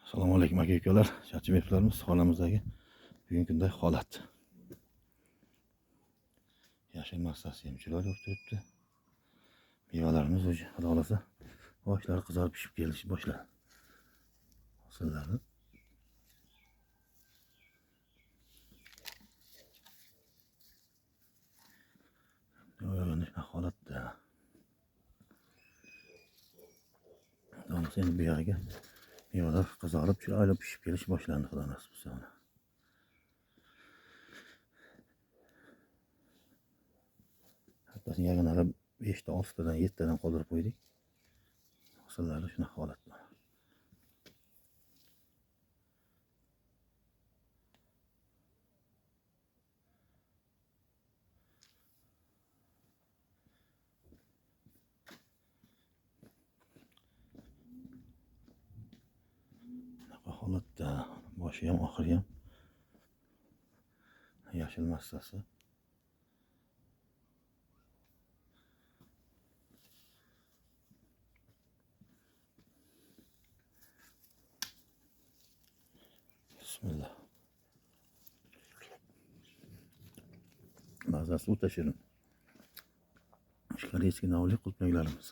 Assalomu alaykum aka-ukalar, charchamayapsizlarmi? Xonamizdagi bugungi kundagi holat. Yashil massasi ham chiroyli bo'lib turibdi. Mevalarimiz o'zi xudo xolasa boshlari qizarib pishib kelish boshladi. Hosillarni yo'g'on holatda. Endi bu yerga mevalar qizarib chiroyli pishib kelish boshlandi, xudo nasib qilsa. Hattoki yag'inalab 5 ta 6 tadan 7 tadan qoldirib qo'ydik. Hosillarda shunaqa holat bor. Holatda boshi ham oxiri ham yashil massasi. Bismillah. Mazasi o'ta shirin. Koreyskiy navlik qulpnaklarimiz.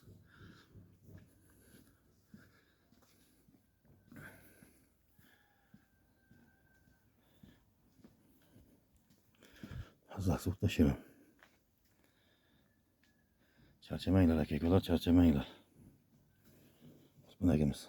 Mazasi o'ta shirin. Charchamanglar aka-ukalar, charchamanglar. Bunaqamiz.